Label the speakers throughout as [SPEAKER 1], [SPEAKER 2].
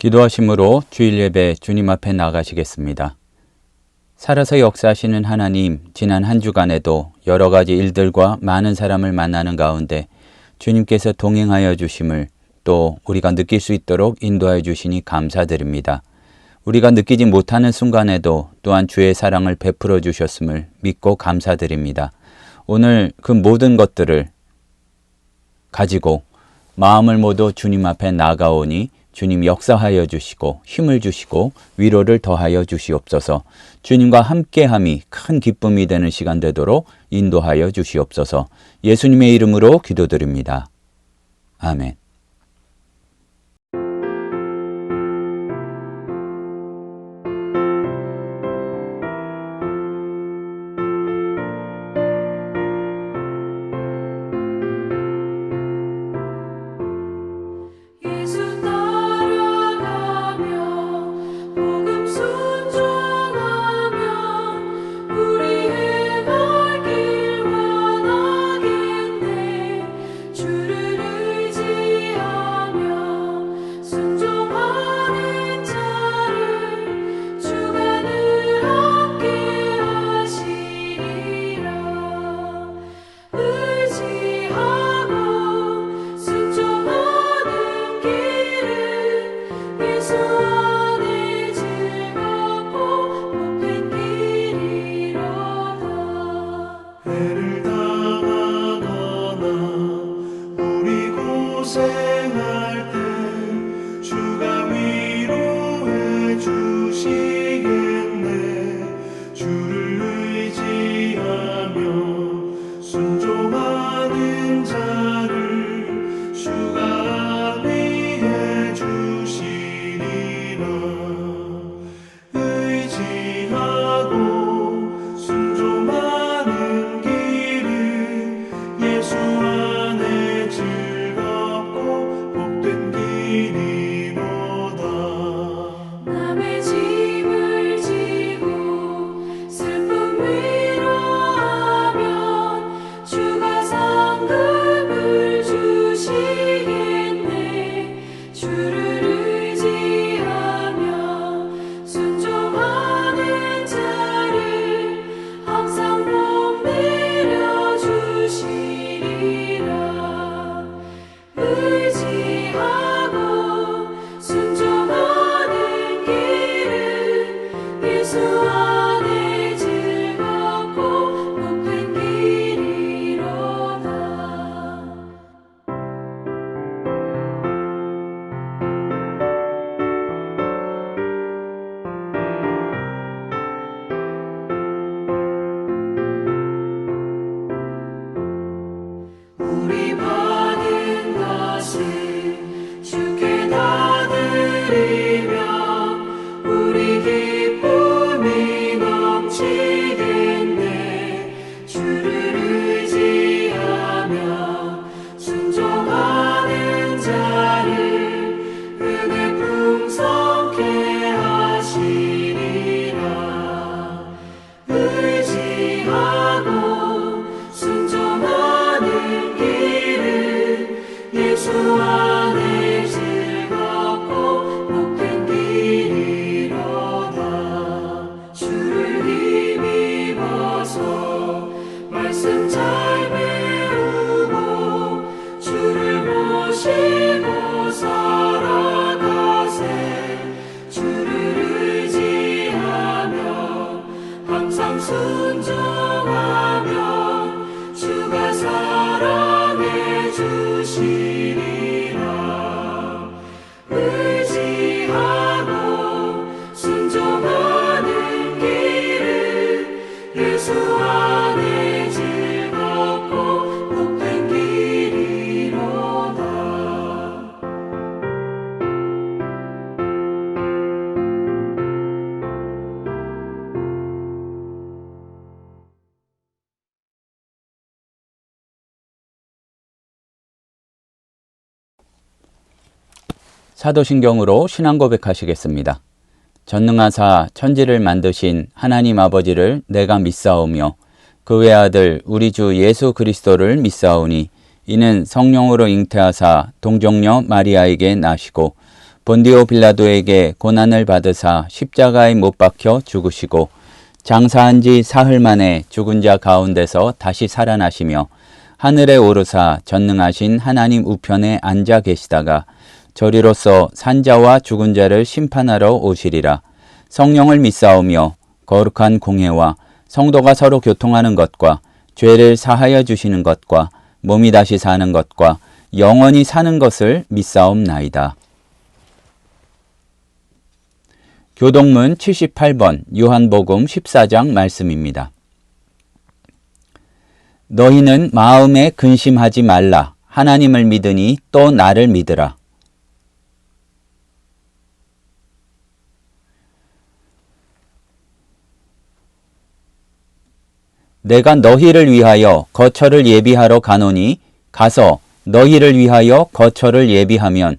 [SPEAKER 1] 기도하심으로 주일 예배 주님 앞에 나가시겠습니다. 살아서 역사하시는 하나님, 지난 한 주간에도 여러 가지 일들과 많은 사람을 만나는 가운데 주님께서 동행하여 주심을 또 우리가 느낄 수 있도록 인도하여 주시니 감사드립니다. 우리가 느끼지 못하는 순간에도 또한 주의 사랑을 베풀어 주셨음을 믿고 감사드립니다. 오늘 그 모든 것들을 가지고 마음을 모두 주님 앞에 나가오니 주님 역사하여 주시고 힘을 주시고 위로를 더하여 주시옵소서. 주님과 함께함이 큰 기쁨이 되는 시간 되도록 인도하여 주시옵소서. 예수님의 이름으로 기도드립니다. 아멘. 사도신경으로 신앙 고백하시겠습니다. 전능하사 천지를 만드신 하나님 아버지를 내가 믿사오며 그 외아들 우리 주 예수 그리스도를 믿사오니 이는 성령으로 잉태하사 동정녀 마리아에게 나시고 본디오 빌라도에게 고난을 받으사 십자가에 못 박혀 죽으시고 장사한 지 사흘 만에 죽은 자 가운데서 다시 살아나시며 하늘에 오르사 전능하신 하나님 우편에 앉아 계시다가 저리로서 산자와 죽은 자를 심판하러 오시리라. 성령을 믿사오며 거룩한 공회와 성도가 서로 교통하는 것과 죄를 사하여 주시는 것과 몸이 다시 사는 것과 영원히 사는 것을 믿사옵나이다. 교동문 78번 요한복음 14장 말씀입니다. 너희는 마음에 근심하지 말라. 하나님을 믿으니 또 나를 믿으라. 내가 너희를 위하여 거처를 예비하러 가노니 가서 너희를 위하여 거처를 예비하면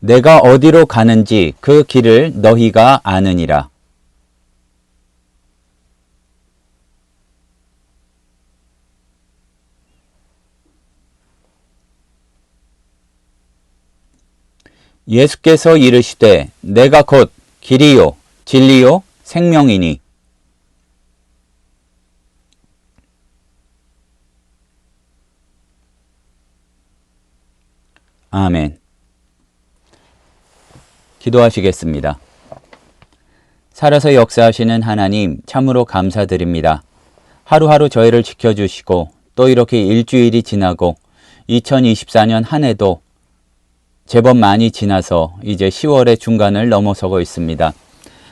[SPEAKER 1] 내가 어디로 가는지 그 길을 너희가 아느니라. 예수께서 이르시되 내가 곧 길이요 진리요 생명이니 아멘. 기도하시겠습니다. 살아서 역사하시는 하나님 참으로 감사드립니다. 하루하루 저희를 지켜주시고 또 이렇게 일주일이 지나고 2024년 한 해도 제법 많이 지나서 이제 10월의 중간을 넘어서고 있습니다.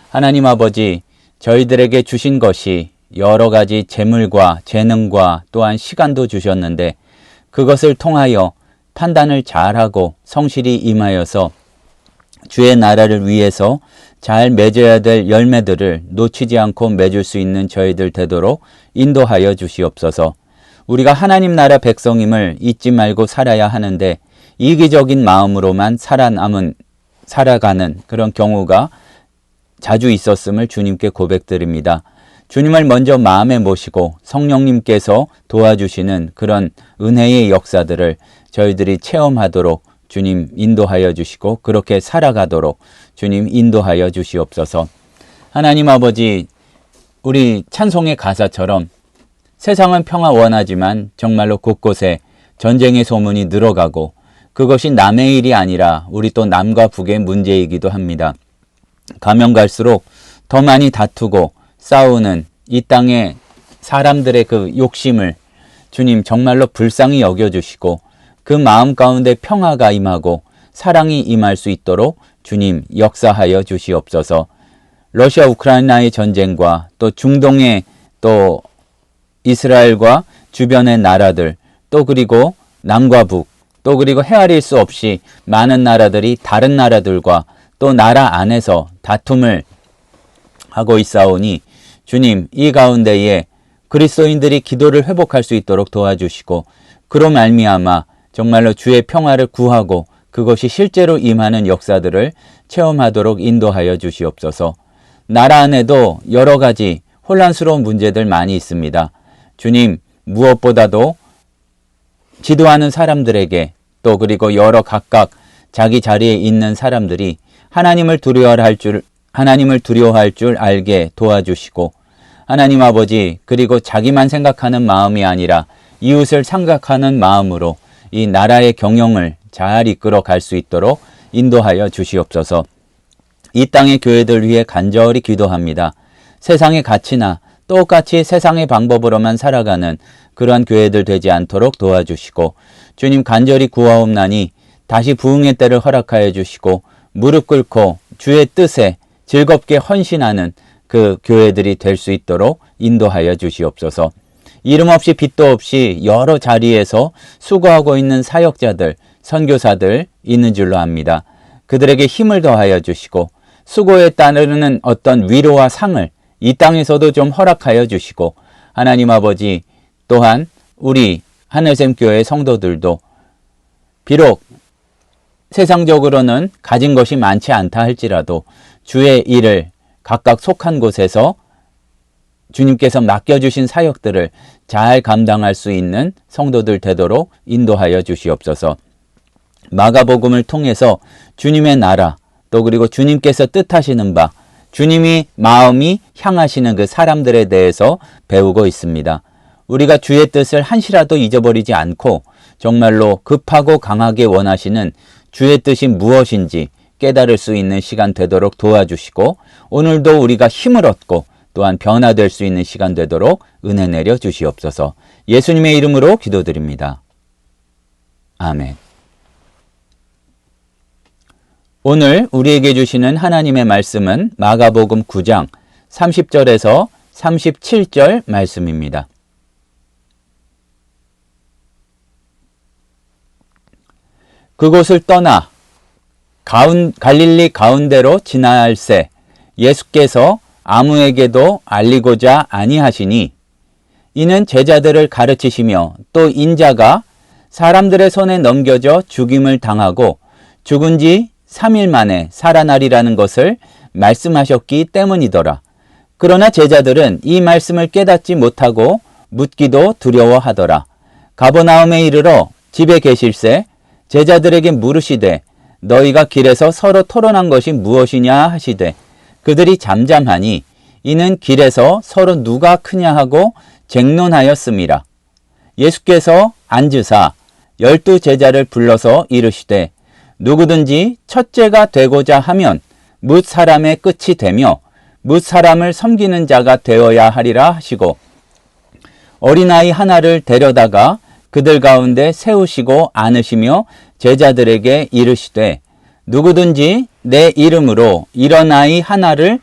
[SPEAKER 1] 하나님 아버지, 저희들에게 주신 것이 여러 가지 재물과 재능과 또한 시간도 주셨는데 그것을 통하여 판단을 잘하고 성실히 임하여서 주의 나라를 위해서 잘 맺어야 될 열매들을 놓치지 않고 맺을 수 있는 저희들 되도록 인도하여 주시옵소서. 우리가 하나님 나라 백성임을 잊지 말고 살아야 하는데 이기적인 마음으로만 살아가는 그런 경우가 자주 있었음을 주님께 고백드립니다. 주님을 먼저 마음에 모시고 성령님께서 도와주시는 그런 은혜의 역사들을 저희들이 체험하도록 주님 인도하여 주시고 그렇게 살아가도록 주님 인도하여 주시옵소서. 하나님 아버지, 우리 찬송의 가사처럼 세상은 평화 원하지만 정말로 곳곳에 전쟁의 소문이 늘어가고 그것이 남의 일이 아니라 우리 또 남과 북의 문제이기도 합니다. 가면 갈수록 더 많이 다투고 싸우는 이 땅의 사람들의 그 욕심을 주님 정말로 불쌍히 여겨주시고 그 마음 가운데 평화가 임하고 사랑이 임할 수 있도록 주님 역사하여 주시옵소서. 러시아 우크라이나의 전쟁과 또 중동의 또 이스라엘과 주변의 나라들 또 그리고 남과 북 또 그리고 헤아릴 수 없이 많은 나라들이 다른 나라들과 또 나라 안에서 다툼을 하고 있사오니 주님 이 가운데에 그리스도인들이 기도를 회복할 수 있도록 도와주시고 그로 말미암아 정말로 주의 평화를 구하고 그것이 실제로 임하는 역사들을 체험하도록 인도하여 주시옵소서. 나라 안에도 여러 가지 혼란스러운 문제들 많이 있습니다. 주님 무엇보다도 지도하는 사람들에게 또 그리고 여러 각각 자기 자리에 있는 사람들이 하나님을 두려워할 줄 알게 도와주시고 하나님 아버지 그리고 자기만 생각하는 마음이 아니라 이웃을 생각하는 마음으로 이 나라의 경영을 잘 이끌어 갈 수 있도록 인도하여 주시옵소서. 이 땅의 교회들 위해 간절히 기도합니다. 세상의 가치나 똑같이 세상의 방법으로만 살아가는 그러한 교회들 되지 않도록 도와주시고 주님 간절히 구하옵나니 다시 부흥의 때를 허락하여 주시고 무릎 꿇고 주의 뜻에 즐겁게 헌신하는 그 교회들이 될 수 있도록 인도하여 주시옵소서. 이름 없이 빚도 없이 여러 자리에서 수고하고 있는 사역자들, 선교사들 있는 줄로 압니다. 그들에게 힘을 더하여 주시고 수고에 따르는 어떤 위로와 상을 이 땅에서도 좀 허락하여 주시고 하나님 아버지 또한 우리 하늘샘교회 성도들도 비록 세상적으로는 가진 것이 많지 않다 할지라도 주의 일을 각각 속한 곳에서 주님께서 맡겨주신 사역들을 잘 감당할 수 있는 성도들 되도록 인도하여 주시옵소서. 마가복음을 통해서 주님의 나라, 또 그리고 주님께서 뜻하시는 바, 주님이 마음이 향하시는 그 사람들에 대해서 배우고 있습니다. 우리가 주의 뜻을 한시라도 잊어버리지 않고 정말로 급하고 강하게 원하시는 주의 뜻이 무엇인지 깨달을 수 있는 시간 되도록 도와주시고, 오늘도 우리가 힘을 얻고 또한 변화될 수 있는 시간 되도록 은혜 내려 주시옵소서. 예수님의 이름으로 기도드립니다. 아멘. 오늘 우리에게 주시는 하나님의 말씀은 마가복음 9장 30절에서 37절 말씀입니다. 그곳을 떠나 갈릴리 가운데로 지나갈새 예수께서 아무에게도 알리고자 아니하시니, 이는 제자들을 가르치시며 또 인자가 사람들의 손에 넘겨져 죽임을 당하고 죽은 지 3일 만에 살아나리라는 것을 말씀하셨기 때문이더라. 그러나 제자들은 이 말씀을 깨닫지 못하고 묻기도 두려워하더라. 가버나움에 이르러 집에 계실새 제자들에게 물으시되 너희가 길에서 서로 토론한 것이 무엇이냐 하시되, 그들이 잠잠하니 이는 길에서 서로 누가 크냐 하고 쟁론하였음이라. 예수께서 앉으사 12 제자를 불러서 이르시되 누구든지 첫째가 되고자 하면 뭇 사람의 끝이 되며 뭇 사람을 섬기는 자가 되어야 하리라 하시고, 어린아이 하나를 데려다가 그들 가운데 세우시고 안으시며 제자들에게 이르시되 누구든지 내 이름으로 이런 아이 하나를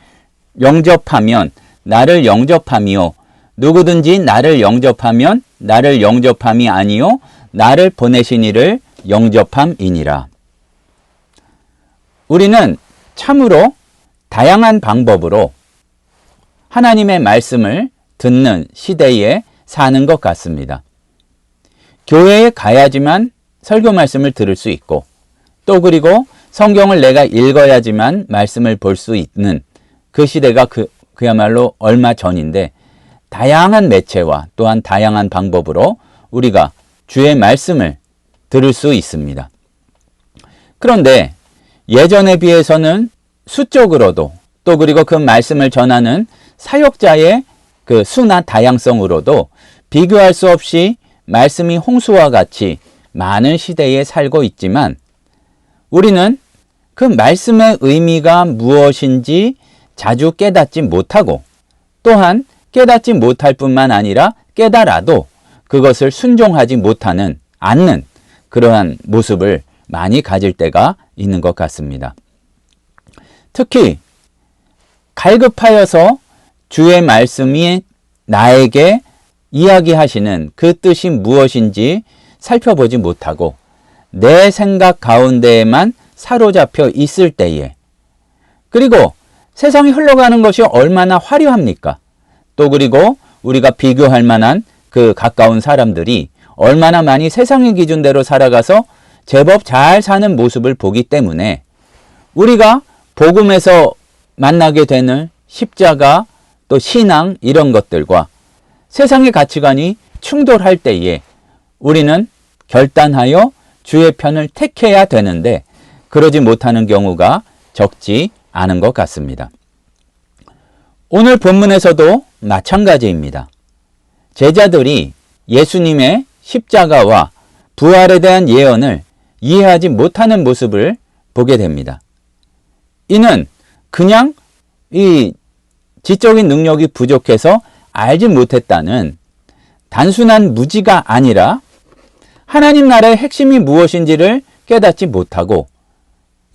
[SPEAKER 1] 영접하면 나를 영접함이요, 누구든지 나를 영접하면 나를 영접함이 아니요 나를 보내신 이를 영접함이니라. 우리는 참으로 다양한 방법으로 하나님의 말씀을 듣는 시대에 사는 것 같습니다. 교회에 가야지만 설교 말씀을 들을 수 있고, 또 그리고 성경을 내가 읽어야지만 말씀을 볼 수 있는 그 시대가 그야말로 얼마 전인데, 다양한 매체와 또한 다양한 방법으로 우리가 주의 말씀을 들을 수 있습니다. 그런데 예전에 비해서는 수적으로도, 또 그리고 그 말씀을 전하는 사역자의 그 수나 다양성으로도 비교할 수 없이 말씀이 홍수와 같이 많은 시대에 살고 있지만, 우리는 그 말씀의 의미가 무엇인지 자주 깨닫지 못하고, 또한 깨닫지 못할 뿐만 아니라 깨달아도 그것을 순종하지 못하는, 않는 그러한 모습을 많이 가질 때가 있는 것 같습니다. 특히 갈급하여서 주의 말씀이 나에게 이야기하시는 그 뜻이 무엇인지 살펴보지 못하고 내 생각 가운데에만 사로잡혀 있을 때에, 그리고 세상이 흘러가는 것이 얼마나 화려합니까? 또 그리고 우리가 비교할 만한 그 가까운 사람들이 얼마나 많이 세상의 기준대로 살아가서 제법 잘 사는 모습을 보기 때문에, 우리가 복음에서 만나게 되는 십자가, 또 신앙, 이런 것들과 세상의 가치관이 충돌할 때에 우리는 결단하여 주의 편을 택해야 되는데, 그러지 못하는 경우가 적지 않은 것 같습니다. 오늘 본문에서도 마찬가지입니다. 제자들이 예수님의 십자가와 부활에 대한 예언을 이해하지 못하는 모습을 보게 됩니다. 이는 그냥 이 지적인 능력이 부족해서 알지 못했다는 단순한 무지가 아니라 하나님 나라의 핵심이 무엇인지를 깨닫지 못하고,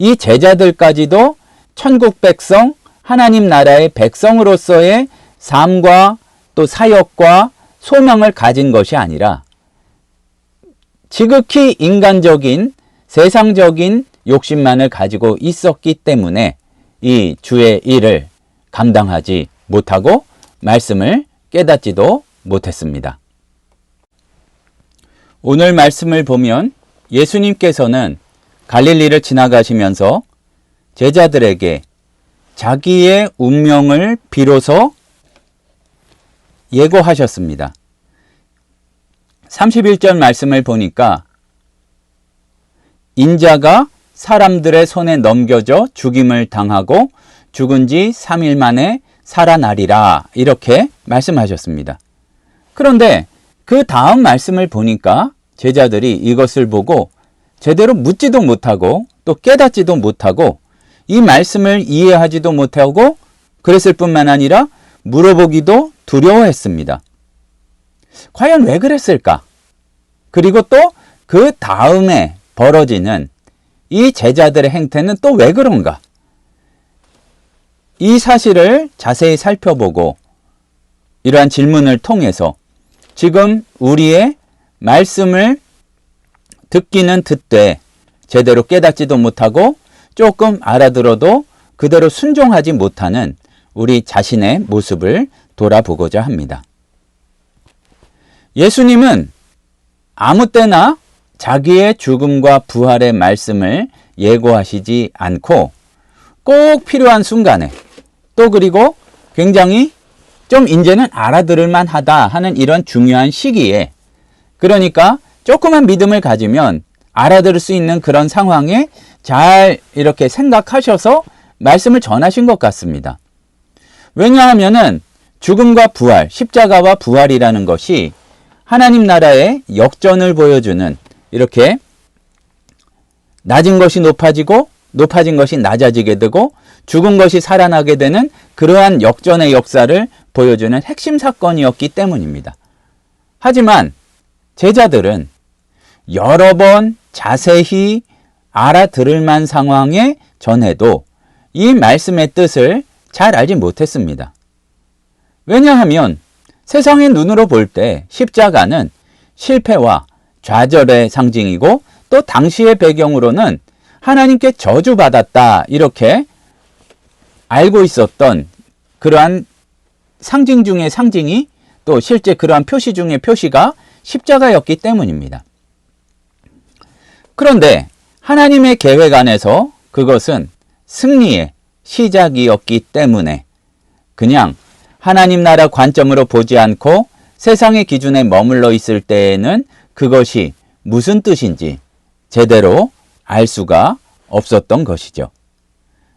[SPEAKER 1] 이 제자들까지도 천국 백성, 하나님 나라의 백성으로서의 삶과 또 사역과 소명을 가진 것이 아니라 지극히 인간적인 세상적인 욕심만을 가지고 있었기 때문에 이 주의 일을 감당하지 못하고 말씀을 깨닫지도 못했습니다. 오늘 말씀을 보면 예수님께서는 갈릴리를 지나가시면서 제자들에게 자기의 운명을 비로소 예고하셨습니다. 31절 말씀을 보니까 인자가 사람들의 손에 넘겨져 죽임을 당하고 죽은 지 3일 만에 살아나리라 이렇게 말씀하셨습니다. 그런데 그 다음 말씀을 보니까 제자들이 이것을 보고 제대로 묻지도 못하고 또 깨닫지도 못하고 이 말씀을 이해하지도 못하고 그랬을 뿐만 아니라 물어보기도 두려워했습니다. 과연 왜 그랬을까? 그리고 또 그 다음에 벌어지는 이 제자들의 행태는 또 왜 그런가? 이 사실을 자세히 살펴보고 이러한 질문을 통해서 지금 우리의 말씀을 듣기는 듣되 제대로 깨닫지도 못하고 조금 알아들어도 그대로 순종하지 못하는 우리 자신의 모습을 돌아보고자 합니다. 예수님은 아무 때나 자기의 죽음과 부활의 말씀을 예고하시지 않고 꼭 필요한 순간에 또 그리고 굉장히 좀 이제는 알아들을 만하다 하는 이런 중요한 시기에 그러니까 조그만 믿음을 가지면 알아들을 수 있는 그런 상황에 잘 이렇게 생각하셔서 말씀을 전하신 것 같습니다. 왜냐하면은 죽음과 부활, 십자가와 부활이라는 것이 하나님 나라의 역전을 보여주는 이렇게 낮은 것이 높아지고 높아진 것이 낮아지게 되고 죽은 것이 살아나게 되는 그러한 역전의 역사를 보여주는 핵심 사건이었기 때문입니다. 하지만 제자들은 여러 번 자세히 알아들을 만 상황에 전해도 이 말씀의 뜻을 잘 알지 못했습니다. 왜냐하면 세상의 눈으로 볼 때 십자가는 실패와 좌절의 상징이고 또 당시의 배경으로는 하나님께 저주받았다 이렇게 알고 있었던 그러한 상징 중의 상징이 또 실제 그러한 표시 중의 표시가 십자가였기 때문입니다. 그런데 하나님의 계획 안에서 그것은 승리의 시작이었기 때문에 그냥 하나님 나라 관점으로 보지 않고 세상의 기준에 머물러 있을 때에는 그것이 무슨 뜻인지 제대로 알 수가 없었던 것이죠.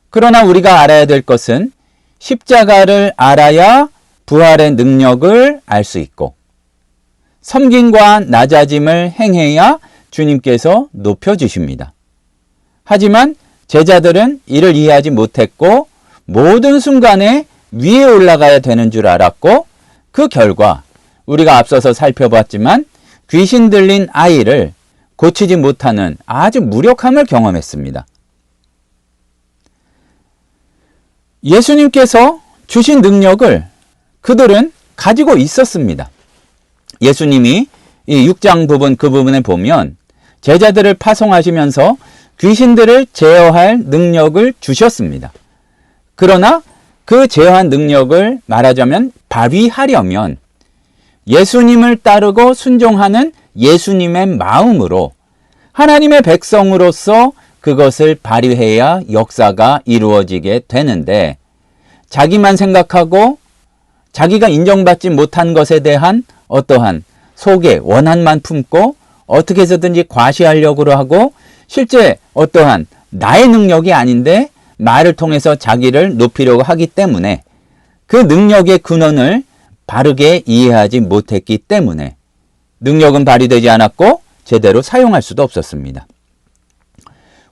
[SPEAKER 1] 그러나 우리가 알아야 될 것은 십자가를 알아야 부활의 능력을 알 수 있고 섬김과 낮아짐을 행해야 주님께서 높여주십니다. 하지만 제자들은 이를 이해하지 못했고 모든 순간에 위에 올라가야 되는 줄 알았고 그 결과 우리가 앞서서 살펴봤지만 귀신 들린 아이를 고치지 못하는 아주 무력함을 경험했습니다. 예수님께서 주신 능력을 그들은 가지고 있었습니다. 예수님이 이 6장 부분 그 부분에 보면 제자들을 파송하시면서 귀신들을 제어할 능력을 주셨습니다. 그러나 그 제어한 능력을 말하자면 발휘하려면 예수님을 따르고 순종하는 예수님의 마음으로 하나님의 백성으로서 그것을 발휘해야 역사가 이루어지게 되는데 자기만 생각하고 자기가 인정받지 못한 것에 대한 어떠한 속에 원한만 품고 어떻게 해서든지 과시하려고 하고 실제 어떠한 나의 능력이 아닌데 말을 통해서 자기를 높이려고 하기 때문에 그 능력의 근원을 바르게 이해하지 못했기 때문에 능력은 발휘되지 않았고 제대로 사용할 수도 없었습니다.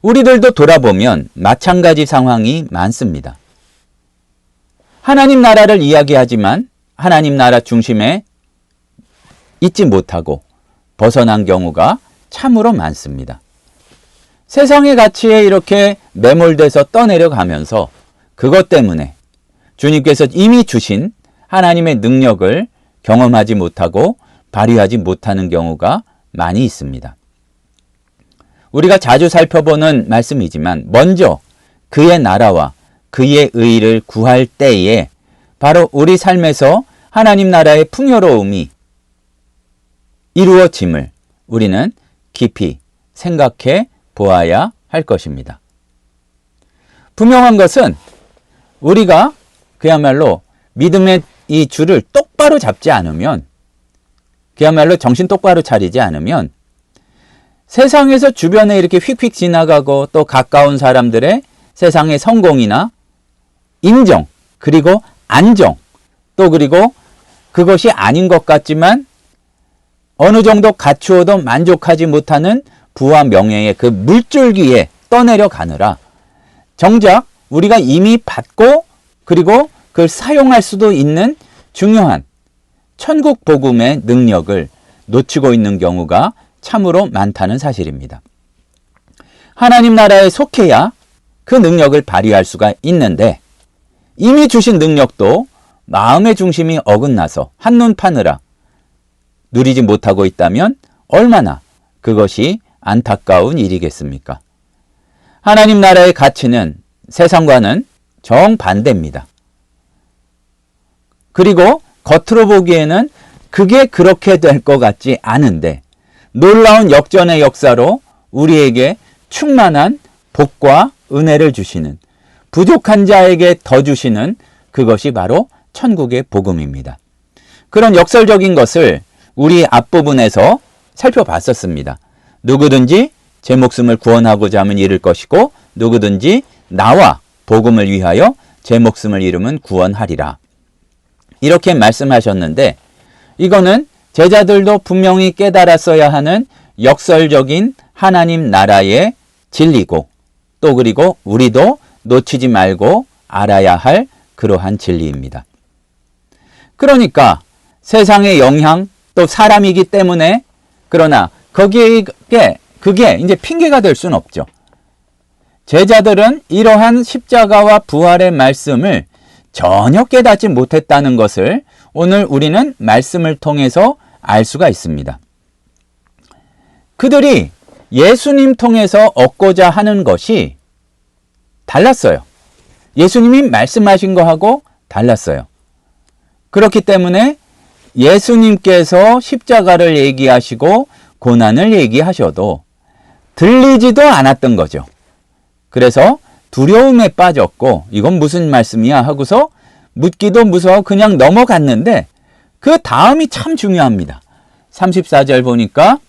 [SPEAKER 1] 우리들도 돌아보면 마찬가지 상황이 많습니다. 하나님 나라를 이야기하지만 하나님 나라 중심에 있지 못하고 벗어난 경우가 참으로 많습니다. 세상의 가치에 이렇게 매몰돼서 떠내려가면서 그것 때문에 주님께서 이미 주신 하나님의 능력을 경험하지 못하고 발휘하지 못하는 경우가 많이 있습니다. 우리가 자주 살펴보는 말씀이지만 먼저 그의 나라와 그의 의를 구할 때에 바로 우리 삶에서 하나님 나라의 풍요로움이 이루어짐을 우리는 깊이 생각해 보아야 할 것입니다. 분명한 것은 우리가 그야말로 믿음의 이 줄을 똑바로 잡지 않으면, 그야말로 정신 똑바로 차리지 않으면 세상에서 주변에 이렇게 휙휙 지나가고 또 가까운 사람들의 세상의 성공이나 인정, 그리고 안정, 또 그리고 그것이 아닌 것 같지만 어느 정도 갖추어도 만족하지 못하는 부와 명예의 그 물줄기에 떠내려 가느라 정작 우리가 이미 받고 그리고 그걸 사용할 수도 있는 중요한 천국 복음의 능력을 놓치고 있는 경우가 참으로 많다는 사실입니다. 하나님 나라에 속해야 그 능력을 발휘할 수가 있는데 이미 주신 능력도 마음의 중심이 어긋나서 한눈 파느라 누리지 못하고 있다면 얼마나 그것이 안타까운 일이겠습니까? 하나님 나라의 가치는 세상과는 정반대입니다. 그리고 겉으로 보기에는 그게 그렇게 될 것 같지 않은데 놀라운 역전의 역사로 우리에게 충만한 복과 은혜를 주시는, 부족한 자에게 더 주시는 그것이 바로 천국의 복음입니다. 그런 역설적인 것을 우리 앞부분에서 살펴봤었습니다. 누구든지 제 목숨을 구원하고자 하면 잃을 것이고 누구든지 나와 복음을 위하여 제 목숨을 잃으면 구원하리라. 이렇게 말씀하셨는데 이거는 제자들도 분명히 깨달았어야 하는 역설적인 하나님 나라의 진리고 또 그리고 우리도 놓치지 말고 알아야 할 그러한 진리입니다. 그러니까 세상의 영향 또 사람이기 때문에 그러나 그게 이제 핑계가 될 수는 없죠. 제자들은 이러한 십자가와 부활의 말씀을 전혀 깨닫지 못했다는 것을 오늘 우리는 말씀을 통해서 알 수가 있습니다. 그들이 예수님 통해서 얻고자 하는 것이 달랐어요. 예수님이 말씀하신 거하고 달랐어요. 그렇기 때문에 예수님께서 십자가를 얘기하시고 고난을 얘기하셔도 들리지도 않았던 거죠. 그래서 두려움에 빠졌고 이건 무슨 말씀이야 하고서 묻기도 무서워 그냥 넘어갔는데 그 다음이 참 중요합니다. 34절 보니까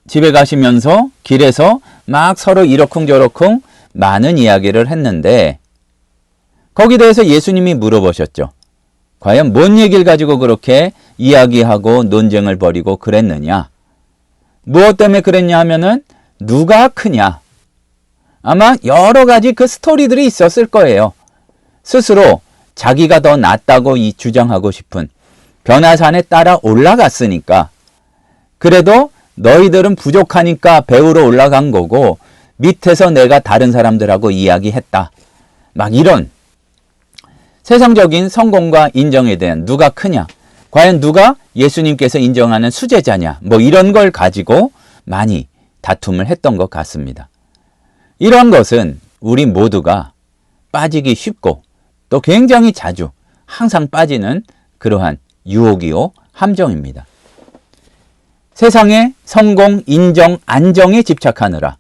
[SPEAKER 1] 집에 가시면서 길에서 막 서로 이러쿵저러쿵 많은 이야기를 했는데 거기에 대해서 예수님이 물어보셨죠. 과연 뭔 얘기를 가지고 그렇게 이야기하고 논쟁을 벌이고 그랬느냐? 무엇 때문에 그랬냐 하면은 누가 크냐? 아마 여러 가지 그 스토리들이 있었을 거예요. 스스로 자기가 더 낫다고 주장하고 싶은 변화산에 따라 올라갔으니까 그래도 너희들은 부족하니까 배우러 올라간 거고 밑에서 내가 다른 사람들하고 이야기했다. 막 이런 세상적인 성공과 인정에 대한 누가 크냐? 과연 누가 예수님께서 인정하는 수제자냐? 뭐 이런 걸 가지고 많이 다툼을 했던 것 같습니다. 이런 것은 우리 모두가 빠지기 쉽고 또 굉장히 자주 항상 빠지는 그러한 유혹이요 함정입니다. 세상의 성공, 인정, 안정에 집착하느라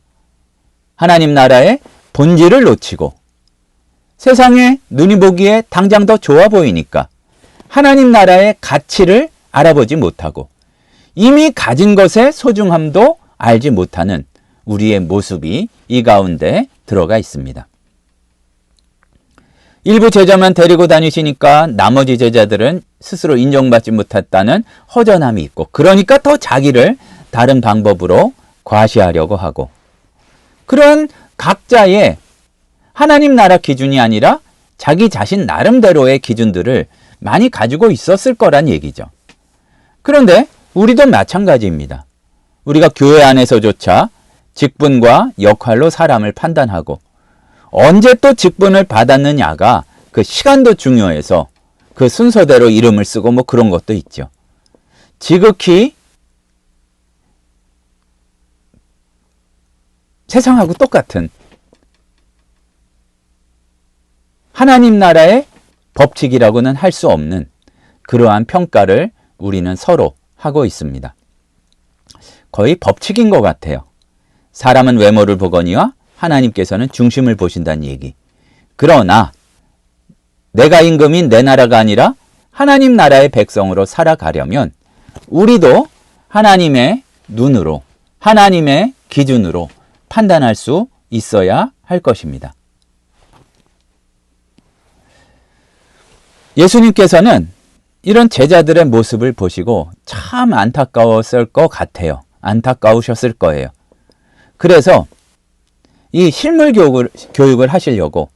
[SPEAKER 1] 하나님 나라의 본질을 놓치고 세상에 눈이 보기에 당장 더 좋아 보이니까 하나님 나라의 가치를 알아보지 못하고 이미 가진 것의 소중함도 알지 못하는 우리의 모습이 이 가운데 들어가 있습니다. 일부 제자만 데리고 다니시니까 나머지 제자들은 스스로 인정받지 못했다는 허전함이 있고 그러니까 더 자기를 다른 방법으로 과시하려고 하고 그런 각자의 하나님 나라 기준이 아니라 자기 자신 나름대로의 기준들을 많이 가지고 있었을 거란 얘기죠. 그런데 우리도 마찬가지입니다. 우리가 교회 안에서조차 직분과 역할로 사람을 판단하고 언제 또 직분을 받았느냐가 그 시간도 중요해서 그 순서대로 이름을 쓰고 뭐 그런 것도 있죠. 지극히 세상하고 똑같은 하나님 나라의 법칙이라고는 할 수 없는 그러한 평가를 우리는 서로 하고 있습니다. 거의 법칙인 것 같아요. 사람은 외모를 보거니와 하나님께서는 중심을 보신다는 얘기. 그러나 내가 임금인 내 나라가 아니라 하나님 나라의 백성으로 살아가려면 우리도 하나님의 눈으로, 하나님의 기준으로 판단할 수 있어야 할 것입니다. 예수님께서는 이런 제자들의 모습을 보시고 참 안타까웠을 것 같아요. 안타까우셨을 거예요. 그래서 이 실물 교육을 하시려고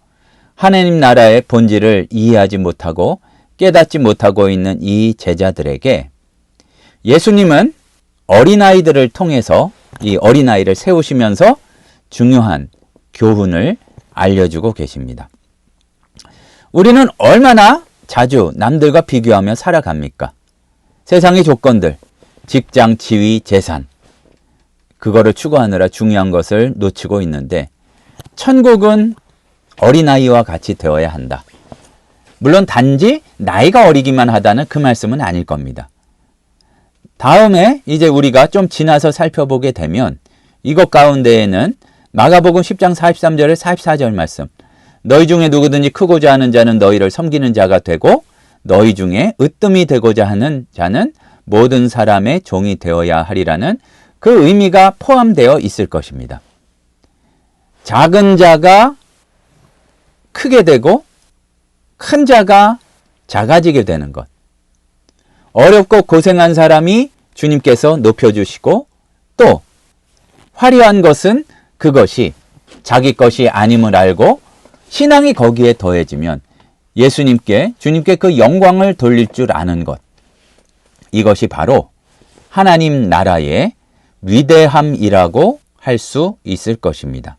[SPEAKER 1] 하나님 나라의 본질을 이해하지 못하고 깨닫지 못하고 있는 이 제자들에게 예수님은 어린아이들을 통해서 이 어린아이를 세우시면서 중요한 교훈을 알려주고 계십니다. 우리는 얼마나 자주 남들과 비교하며 살아갑니까? 세상의 조건들, 직장, 지위, 재산, 그거를 추구하느라 중요한 것을 놓치고 있는데 천국은 어린아이와 같이 되어야 한다. 물론 단지 나이가 어리기만 하다는 그 말씀은 아닐 겁니다. 다음에 이제 우리가 좀 지나서 살펴보게 되면 이것 가운데에는 마가복음 10장 43절에 44절 말씀, 너희 중에 누구든지 크고자 하는 자는 너희를 섬기는 자가 되고 너희 중에 으뜸이 되고자 하는 자는 모든 사람의 종이 되어야 하리라는 그 의미가 포함되어 있을 것입니다. 작은 자가 크게 되고 큰 자가 작아지게 되는 것. 어렵고 고생한 사람이 주님께서 높여주시고 또 화려한 것은 그것이 자기 것이 아님을 알고 신앙이 거기에 더해지면 주님께 그 영광을 돌릴 줄 아는 것. 이것이 바로 하나님 나라의 위대함이라고 할 수 있을 것입니다.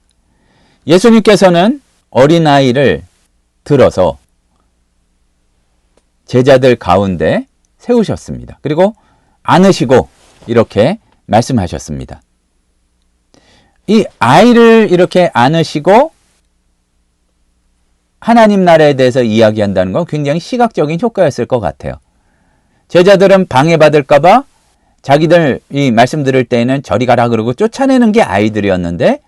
[SPEAKER 1] 예수님께서는 어린아이를 들어서 제자들 가운데 세우셨습니다. 그리고 안으시고 이렇게 말씀하셨습니다. 이 아이를 이렇게 안으시고 하나님 나라에 대해서 이야기한다는 건 굉장히 시각적인 효과였을 것 같아요. 제자들은 방해받을까 봐 자기들 이 말씀 들을 때에는 저리 가라 그러고 쫓아내는 게 아이들이었는데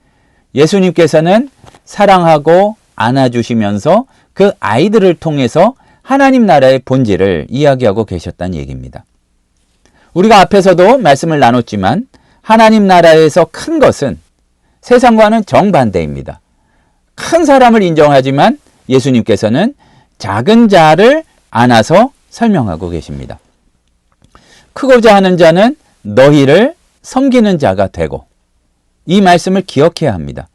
[SPEAKER 1] 예수님께서는 사랑하고 안아주시면서 그 아이들을 통해서 하나님 나라의 본질을 이야기하고 계셨다는 얘기입니다. 우리가 앞에서도 말씀을 나눴지만 하나님 나라에서 큰 것은 세상과는 정반대입니다. 큰 사람을 인정하지만 예수님께서는 작은 자를 안아서 설명하고 계십니다. 크고자 하는 자는 너희를 섬기는 자가 되고 이 말씀을 기억해야 합니다.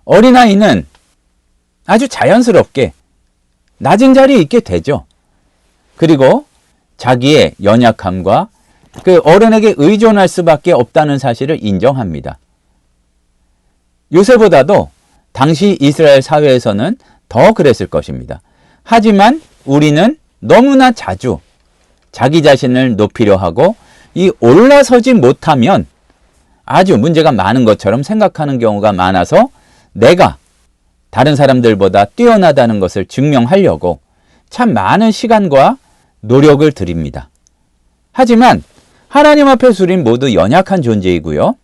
[SPEAKER 1] 어린아이는 아주 자연스럽게 낮은 자리에 있게 되죠. 그리고 자기의 연약함과 그 어른에게 의존할 수밖에 없다는 사실을 인정합니다. 요새보다도 당시 이스라엘 사회에서는 더 그랬을 것입니다. 하지만 우리는 너무나 자주 자기 자신을 높이려 하고 이 올라서지 못하면 아주 문제가 많은 것처럼 생각하는 경우가 많아서 내가 다른 사람들보다 뛰어나다는 것을 증명하려고 참 많은 시간과 노력을 들입니다. 하지만 하나님 앞에서 우린 모두 연약한 존재이고요.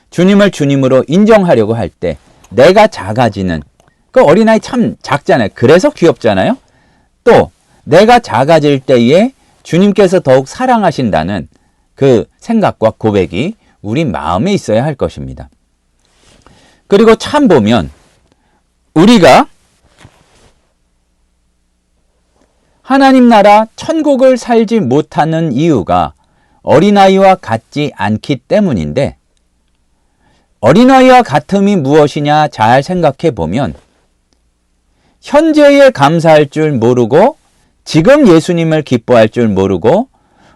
[SPEAKER 1] 주님을 주님으로 인정하려고 할 때 내가 작아지는 그 어린아이 참 작잖아요. 그래서 귀엽잖아요. 또 내가 작아질 때에 주님께서 더욱 사랑하신다는 그 생각과 고백이 우리 마음에 있어야 할 것입니다. 그리고 참 보면 우리가 하나님 나라 천국을 살지 못하는 이유가 어린아이와 같지 않기 때문인데 어린아이와 같음이 무엇이냐 잘 생각해 보면 현재에 감사할 줄 모르고 지금 예수님을 기뻐할 줄 모르고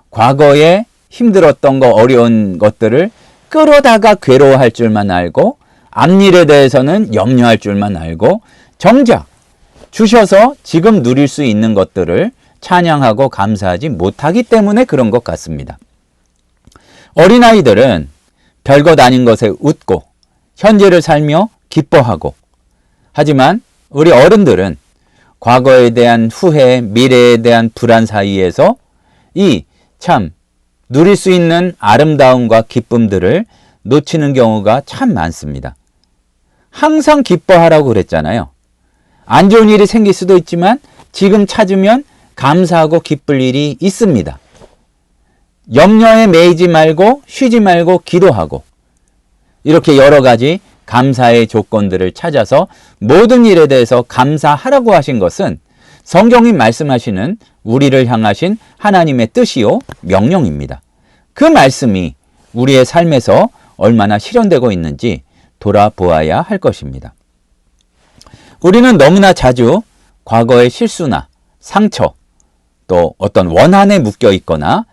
[SPEAKER 1] 과거에 힘들었던 거 어려운 것들을 끌어다가 괴로워할 줄만 알고 앞일에 대해서는 염려할 줄만 알고 정작 주셔서 지금 누릴 수 있는 것들을 찬양하고 감사하지 못하기 때문에 그런 것 같습니다. 어린아이들은 별것 아닌 것에 웃고 현재를 살며 기뻐하고 하지만 우리 어른들은 과거에 대한 후회, 미래에 대한 불안 사이에서 이 참 누릴 수 있는 아름다움과 기쁨들을 놓치는 경우가 참 많습니다. 항상 기뻐하라고 그랬잖아요. 안 좋은 일이 생길 수도 있지만 지금 찾으면 감사하고 기쁠 일이 있습니다. 염려에 매이지 말고 쉬지 말고 기도하고 이렇게 여러 가지 감사의 조건들을 찾아서 모든 일에 대해서 감사하라고 하신 것은 성경이 말씀하시는 우리를 향하신 하나님의 뜻이요 명령입니다. 그 말씀이 우리의 삶에서 얼마나 실현되고 있는지 돌아보아야 할 것입니다. 우리는 너무나 자주 과거의 실수나 상처, 또 어떤 원한에 묶여 있거나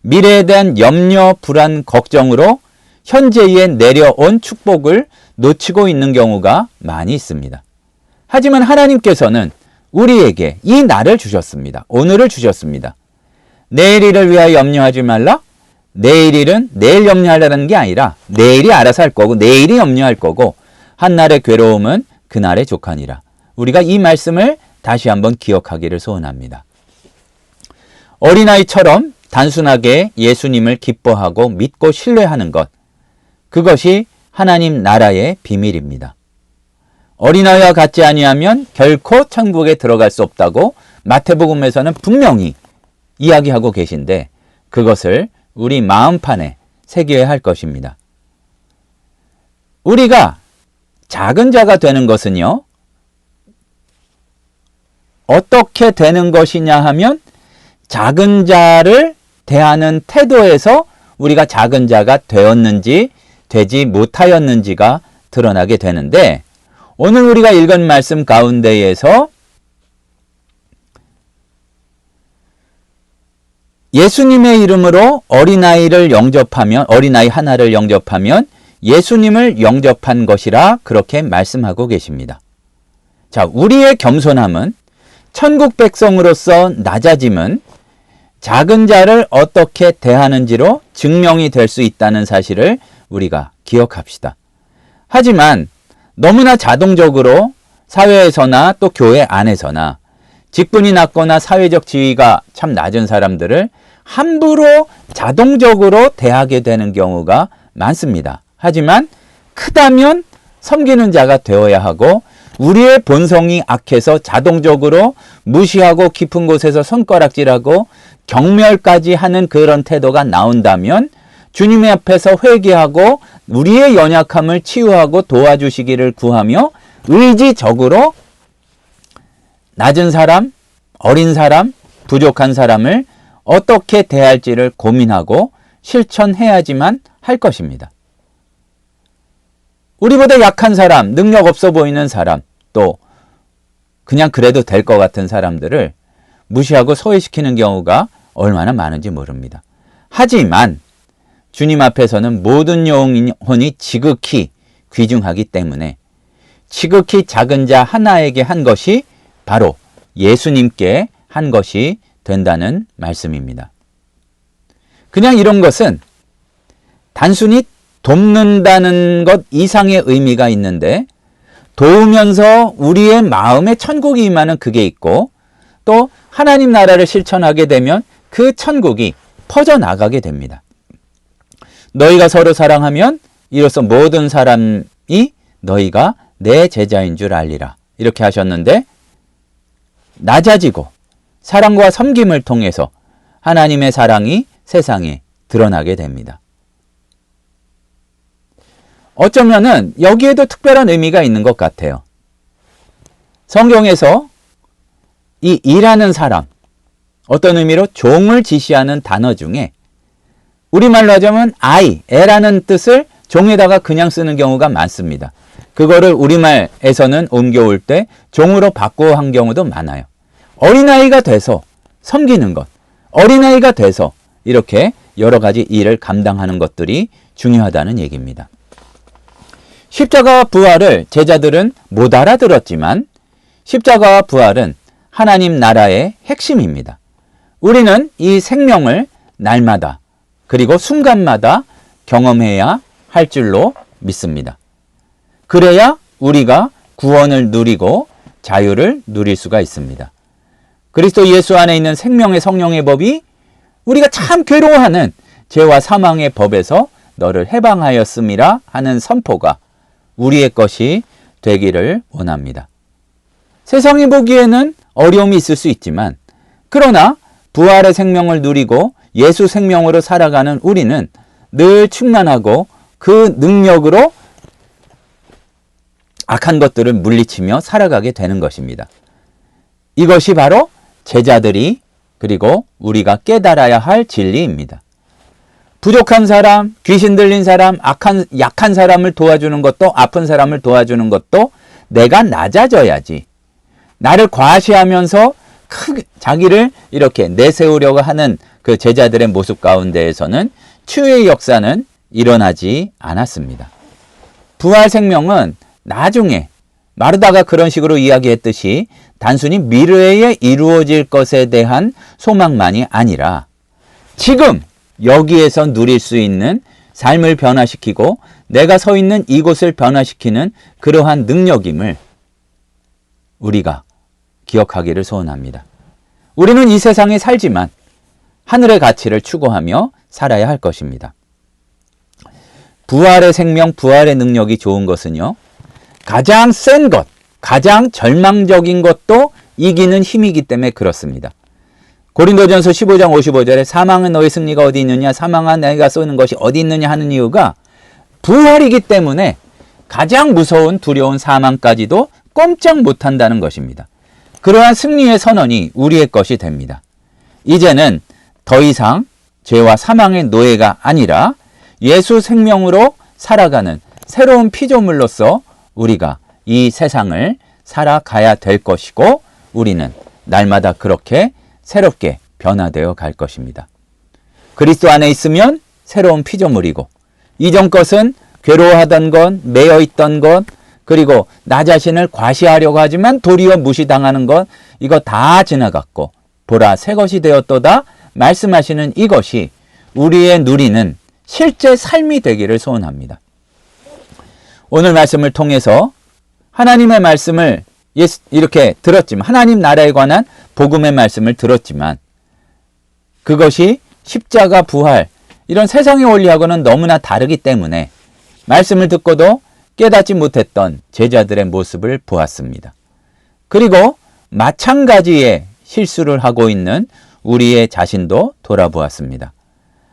[SPEAKER 1] 미래에 대한 염려, 불안, 걱정으로 현재에 내려온 축복을 놓치고 있는 경우가 많이 있습니다. 하지만 하나님께서는 우리에게 이 날을 주셨습니다. 오늘을 주셨습니다. 내일 일을 위하여 염려하지 말라. 내일 일은 내일 염려하려는 게 아니라 내일이 알아서 할 거고 내일이 염려할 거고 한날의 괴로움은 그날의 족하니라. 우리가 이 말씀을 다시 한번 기억하기를 소원합니다. 어린아이처럼 단순하게 예수님을 기뻐하고 믿고 신뢰하는 것, 그것이 하나님 나라의 비밀입니다. 어린아이와 같지 아니하면 결코 천국에 들어갈 수 없다고 마태복음에서는 분명히 이야기하고 계신데 그것을 우리 마음판에 새겨야 할 것입니다. 우리가 작은 자가 되는 것은요, 어떻게 되는 것이냐 하면 작은 자를 대하는 태도에서 우리가 작은 자가 되었는지 되지 못하였는지가 드러나게 되는데 오늘 우리가 읽은 말씀 가운데에서 예수님의 이름으로 어린아이 하나를 영접하면 예수님을 영접한 것이라 그렇게 말씀하고 계십니다. 자, 우리의 겸손함은 천국 백성으로서 낮아짐은 작은 자를 어떻게 대하는지로 증명이 될 수 있다는 사실을 우리가 기억합시다. 하지만 너무나 자동적으로 사회에서나 또 교회 안에서나 직분이 낮거나 사회적 지위가 참 낮은 사람들을 함부로 자동적으로 대하게 되는 경우가 많습니다. 하지만 크다면 섬기는 자가 되어야 하고 우리의 본성이 악해서 자동적으로 무시하고 깊은 곳에서 손가락질하고 경멸까지 하는 그런 태도가 나온다면 주님의 앞에서 회개하고 우리의 연약함을 치유하고 도와주시기를 구하며 의지적으로 낮은 사람, 어린 사람, 부족한 사람을 어떻게 대할지를 고민하고 실천해야지만 할 것입니다. 우리보다 약한 사람, 능력 없어 보이는 사람, 또 그냥 그래도 될 것 같은 사람들을 무시하고 소외시키는 경우가 얼마나 많은지 모릅니다. 하지만 주님 앞에서는 모든 영혼이 지극히 귀중하기 때문에 지극히 작은 자 하나에게 한 것이 바로 예수님께 한 것이 된다는 말씀입니다. 그냥 이런 것은 단순히 돕는다는 것 이상의 의미가 있는데 도우면서 우리의 마음에 천국이 임하는 그게 있고 또 하나님 나라를 실천하게 되면 그 천국이 퍼져나가게 됩니다. 너희가 서로 사랑하면 이로써 모든 사람이 너희가 내 제자인 줄 알리라. 이렇게 하셨는데 낮아지고 사랑과 섬김을 통해서 하나님의 사랑이 세상에 드러나게 됩니다. 어쩌면은 여기에도 특별한 의미가 있는 것 같아요. 성경에서 이 일하는 사람, 어떤 의미로 종을 지시하는 단어 중에 우리말로 하자면 애라는 뜻을 종에다가 그냥 쓰는 경우가 많습니다. 그거를 우리말에서는 옮겨올 때 종으로 바꾸어 한 경우도 많아요. 어린아이가 돼서 섬기는 것, 어린아이가 돼서 이렇게 여러 가지 일을 감당하는 것들이 중요하다는 얘기입니다. 십자가와 부활을 제자들은 못 알아들었지만 십자가와 부활은 하나님 나라의 핵심입니다. 우리는 이 생명을 날마다 그리고 순간마다 경험해야 할 줄로 믿습니다. 그래야 우리가 구원을 누리고 자유를 누릴 수가 있습니다. 그리스도 예수 안에 있는 생명의 성령의 법이 우리가 참 괴로워하는 죄와 사망의 법에서 너를 해방하였음이라 하는 선포가 우리의 것이 되기를 원합니다. 세상이 보기에는 어려움이 있을 수 있지만, 그러나 부활의 생명을 누리고 예수 생명으로 살아가는 우리는 늘 충만하고 그 능력으로 악한 것들을 물리치며 살아가게 되는 것입니다. 이것이 바로 제자들이 그리고 우리가 깨달아야 할 진리입니다. 부족한 사람, 귀신 들린 사람, 약한 사람을 도와주는 것도, 아픈 사람을 도와주는 것도 내가 낮아져야지. 나를 과시하면서 자기를 이렇게 내세우려고 하는 그 제자들의 모습 가운데에서는 치유의 역사는 일어나지 않았습니다. 부활 생명은 나중에 마르다가 그런 식으로 이야기했듯이 단순히 미래에 이루어질 것에 대한 소망만이 아니라 지금 여기에서 누릴 수 있는 삶을 변화시키고 내가 서 있는 이곳을 변화시키는 그러한 능력임을 우리가 기억하기를 소원합니다. 우리는 이 세상에 살지만 하늘의 가치를 추구하며 살아야 할 것입니다. 부활의 생명, 부활의 능력이 좋은 것은요, 가장 센 것, 가장 절망적인 것도 이기는 힘이기 때문에 그렇습니다. 고린도전서 15장 55절에 사망은 너의 승리가 어디 있느냐, 사망아 내가 쏘는 것이 어디 있느냐 하는 이유가 부활이기 때문에 가장 무서운 두려운 사망까지도 꼼짝 못한다는 것입니다. 그러한 승리의 선언이 우리의 것이 됩니다. 이제는 더 이상 죄와 사망의 노예가 아니라 예수 생명으로 살아가는 새로운 피조물로서 우리가 이 세상을 살아가야 될 것이고 우리는 날마다 그렇게 새롭게 변화되어 갈 것입니다. 그리스도 안에 있으면 새로운 피조물이고 이전 것은 괴로워하던 것, 매여있던 것, 그리고 나 자신을 과시하려고 하지만 도리어 무시당하는 것, 이거 다 지나갔고 보라 새 것이 되었도다 말씀하시는 이것이 우리의 누리는 실제 삶이 되기를 소원합니다. 오늘 말씀을 통해서 하나님의 말씀을 이렇게 들었지만, 하나님 나라에 관한 복음의 말씀을 들었지만 그것이 십자가 부활 이런 세상의 원리하고는 너무나 다르기 때문에 말씀을 듣고도 깨닫지 못했던 제자들의 모습을 보았습니다. 그리고 마찬가지의 실수를 하고 있는 우리의 자신도 돌아보았습니다.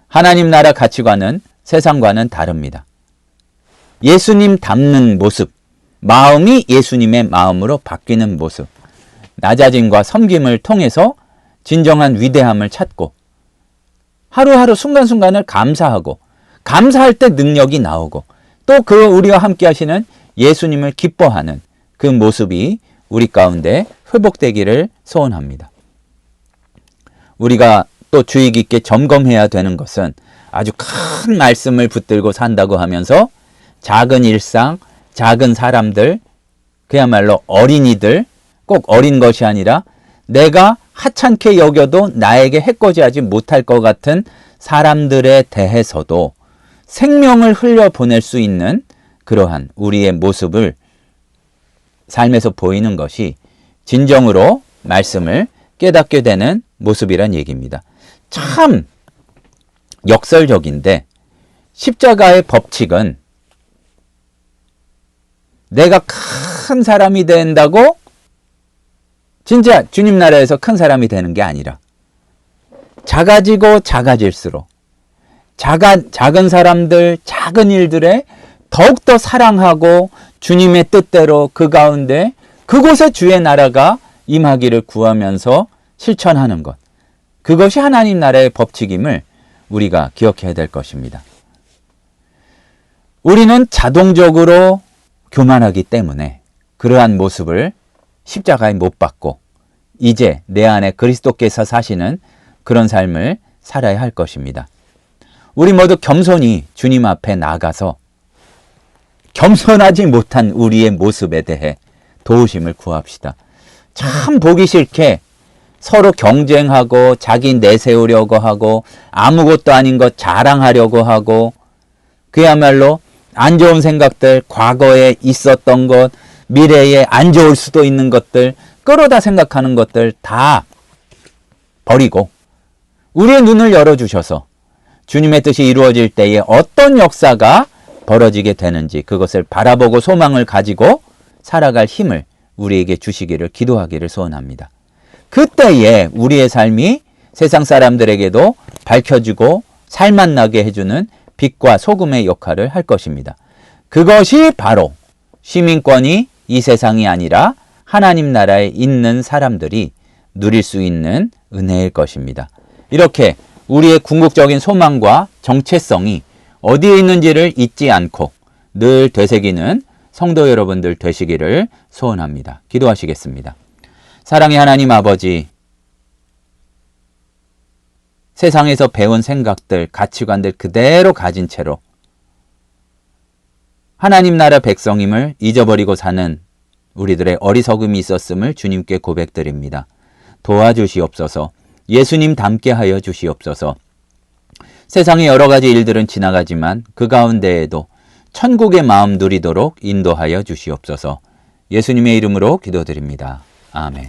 [SPEAKER 1] 하나님 나라 가치관은 세상과는 다릅니다. 예수님 닮는 모습, 마음이 예수님의 마음으로 바뀌는 모습, 낮아짐과 섬김을 통해서 진정한 위대함을 찾고 하루하루 순간순간을 감사하고 감사할 때 능력이 나오고 또 그 우리와 함께 하시는 예수님을 기뻐하는 그 모습이 우리 가운데 회복되기를 소원합니다. 우리가 또 주의 깊게 점검해야 되는 것은 아주 큰 말씀을 붙들고 산다고 하면서 작은 일상, 작은 사람들, 그야말로 어린이들, 꼭 어린 것이 아니라 내가 하찮게 여겨도 나에게 해코지하지 못할 것 같은 사람들에 대해서도 생명을 흘려보낼 수 있는 그러한 우리의 모습을 삶에서 보이는 것이 진정으로 말씀을 깨닫게 되는 모습이란 얘기입니다. 참 역설적인데 십자가의 법칙은 내가 큰 사람이 된다고 진짜 주님 나라에서 큰 사람이 되는 게 아니라 작아지고 작아질수록 작은 사람들, 작은 일들에 더욱더 사랑하고 주님의 뜻대로 그 가운데 그곳에 주의 나라가 임하기를 구하면서 실천하는 것. 그것이 하나님 나라의 법칙임을 우리가 기억해야 될 것입니다. 우리는 자동적으로 교만하기 때문에 그러한 모습을 십자가에 못 박고 이제 내 안에 그리스도께서 사시는 그런 삶을 살아야 할 것입니다. 우리 모두 겸손히 주님 앞에 나가서 겸손하지 못한 우리의 모습에 대해 도우심을 구합시다. 참 보기 싫게 서로 경쟁하고 자기 내세우려고 하고 아무것도 아닌 것 자랑하려고 하고 그야말로 안 좋은 생각들, 과거에 있었던 것, 미래에 안 좋을 수도 있는 것들, 끌어다 생각하는 것들 다 버리고 우리의 눈을 열어주셔서 주님의 뜻이 이루어질 때에 어떤 역사가 벌어지게 되는지 그것을 바라보고 소망을 가지고 살아갈 힘을 우리에게 주시기를 기도하기를 소원합니다. 그때에 우리의 삶이 세상 사람들에게도 밝혀지고 살맛나게 해주는 빛과 소금의 역할을 할 것입니다. 그것이 바로 시민권이 이 세상이 아니라 하나님 나라에 있는 사람들이 누릴 수 있는 은혜일 것입니다. 이렇게 우리의 궁극적인 소망과 정체성이 어디에 있는지를 잊지 않고 늘 되새기는 성도 여러분들 되시기를 소원합니다. 기도하시겠습니다. 사랑의 하나님 아버지, 세상에서 배운 생각들, 가치관들 그대로 가진 채로 하나님 나라 백성임을 잊어버리고 사는 우리들의 어리석음이 있었음을 주님께 고백드립니다. 도와주시옵소서. 예수님 닮게 하여 주시옵소서. 세상의 여러 가지 일들은 지나가지만 그 가운데에도 천국의 마음 누리도록 인도하여 주시옵소서. 예수님의 이름으로 기도드립니다. 아멘.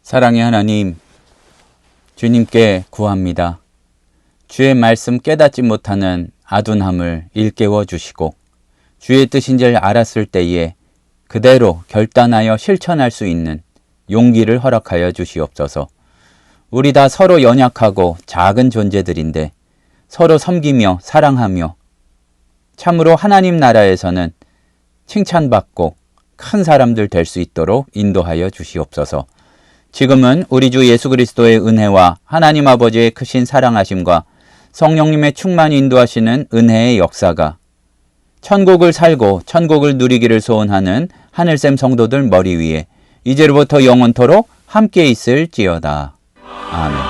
[SPEAKER 1] 사랑의 하나님, 주님께 구합니다. 주의 말씀 깨닫지 못하는 아둔함을 일깨워 주시고 주의 뜻인 줄 알았을 때에 그대로 결단하여 실천할 수 있는 용기를 허락하여 주시옵소서. 우리 다 서로 연약하고 작은 존재들인데 서로 섬기며 사랑하며 참으로 하나님 나라에서는 칭찬받고 큰 사람들 될 수 있도록 인도하여 주시옵소서. 지금은 우리 주 예수 그리스도의 은혜와 하나님 아버지의 크신 사랑하심과 성령님의 충만히 인도하시는 은혜의 역사가 천국을 살고 천국을 누리기를 소원하는 하늘샘 성도들 머리 위에 이제로부터 영원토록 함께 있을지어다. 아멘.